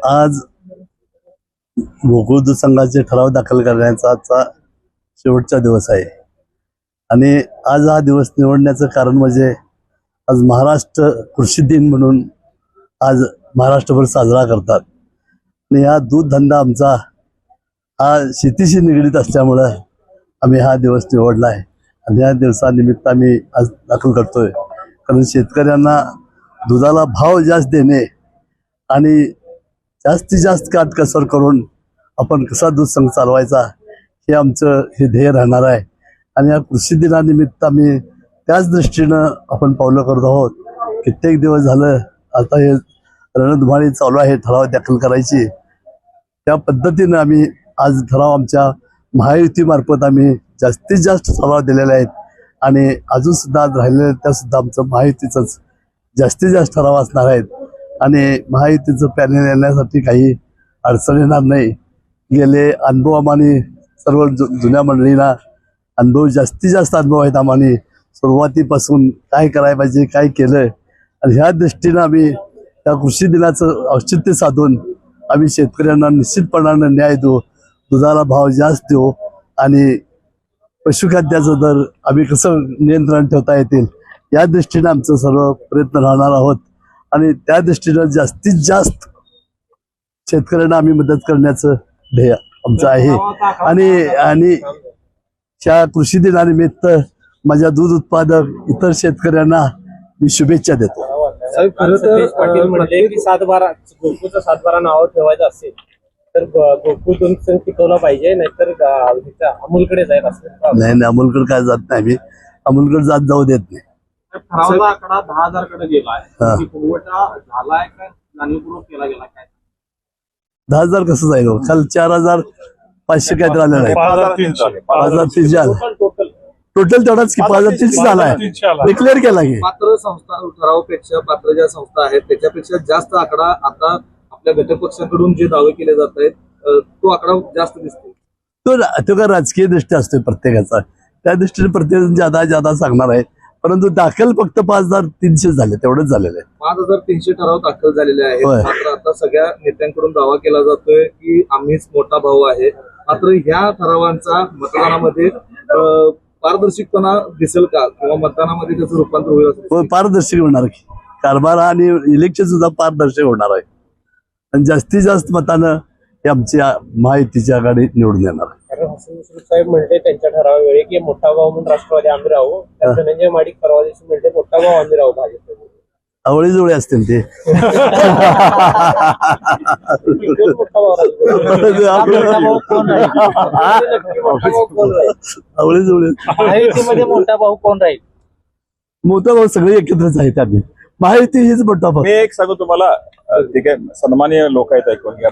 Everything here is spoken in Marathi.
आज गोकुळ दूध संघाचे ठराव दाखल करण्याचा आजचा शेवटचा दिवस आहे आणि आज हा दिवस निवडण्याचं कारण म्हणजे आज महाराष्ट्र कृषी दिन म्हणून आज महाराष्ट्रभर साजरा करतात आणि हा दूध धंदा आमचा हा शेतीशी निगडीत असल्यामुळं आम्ही हा दिवस निवडला आहे आणि या दिवसानिमित्त आम्ही आज दाखल करतोय. कारण शेतकऱ्यांना दुधाला भाव जास्त देणे आणि जास्तीत जास्त काटकसर करून आपण कसा दूध संघ चालवायचा हे आमचं हे ध्येय राहणार आहे. आणि या कृषी दिनानिमित्त आम्ही त्याच दृष्टीनं आपण पावलं करत आहोत. कित्येक दिवस झालं आता हे रणधुमाळी चालू आहे ठराव दाखल करायची. त्या पद्धतीनं आम्ही आज ठराव आमच्या महायुतीमार्फत आम्ही जास्तीत जास्त ठराव दिलेले आहेत आणि अजून सुद्धा आज राहिलेलं त्या सुद्धा आमचं महायुतीचंच जास्तीत जास्त ठराव असणार आहेत आणि महायुतीचं पॅनल येण्यासाठी काही अडचण येणार नाही. गेले अनुभव आम्हाला सर्व जुन्या मंडळींना अनुभव जास्तीत जास्त अनुभव आहेत. आम्हाला सुरुवातीपासून काय करायला पाहिजे काय केलं आणि ह्या दृष्टीनं आम्ही त्या कृषी दिनाचं औचित्य साधून आम्ही शेतकऱ्यांना निश्चितपणानं न्याय देऊ, दुधाला भाव जास्त देऊ आणि पशुखाद्याचं दर आम्ही कसं नियंत्रण ठेवता येतील या दृष्टीनं आमचं सर्व प्रयत्न राहणार आहोत आणि त्या दृष्टीनं जास्तीत जास्त शेतकऱ्यांना आम्ही मदत करण्याचं ध्येय आमचं आहे. आणि त्या कृषी दिनानिमित्त माझ्या दूध उत्पादक इतर शेतकऱ्यांना मी शुभेच्छा देतो. पाटील म्हणले की 7-12 गोकुळचं 7-12 नाव ठेवायचं असेल तर गोकुळ दूध संघ टिकवला पाहिजे, नाहीतर अमूलकडे जाईल असं. नाही अमूलकडे काय जात नाही, आम्ही अमूलकडे जाऊ देत नाही. ठरावाचा आकडा 10,000 कडे गेलाय, पुरवठा झालाय का जाणीवपूर्वक केला गेला काय? 10,000 कसं जाईल? काल 4,500 काय आलेलं आहे. 5,300 आलं टोटल तेवढाच की 5,300 झालाय डिक्लेअर केला की. पात्र संस्था ठरावापेक्षा पात्र ज्या संस्था आहेत त्याच्यापेक्षा जास्त आकडा आता आपल्या घटक पक्षाकडून जे दावे केले जात आहेत तो आकडा जास्त दिसतो. तो का राजकीय दृष्टी असतोय प्रत्येकाचा, त्या दृष्टीने प्रत्येक जादा सांगणार आहे. परंतु दाखल फक्त 5,300 झाले, तेवढंच झालेलं आहे. 5,300 ठराव दाखल झालेले आहेत. मात्र आता सगळ्या नेत्यांकडून दावा केला जातोय की आम्हीच मोठा भाऊ आहे. मात्र ह्या ठरावांचा मतदानामध्ये पारदर्शकपणा दिसेल का किंवा मतदानामध्ये त्याचं रूपांतर होईल? पारदर्शक होणार की कारभार आणि इलेक्शन सुद्धा पारदर्शक होणार आहे आणि जास्तीत जास्त मतानं हे आमच्या महायुतीची आघाडी निवडून येणार आहे. कारण हसन मुश्रीफ साहेब म्हणले त्यांच्या ठरावावेळी की मोठा भाऊ म्हणून राष्ट्रवादी आम्ही राहू, धनंजय माडिक परवा दिवशी म्हणले मोठा भाऊ आम्ही राहू भाजप. आवळीजवळी असतील ते आवळीजवळी. महायुतीमध्ये मोठा भाऊ कोण राहील? मोठा भाऊ सगळे एकत्रच आहेत. आम्ही महायुती हीच मोठा भाऊ. मी एक सांगू तुम्हाला, ठीक आहे, सन्माननीय लोक आहेत ऐकून घ्या.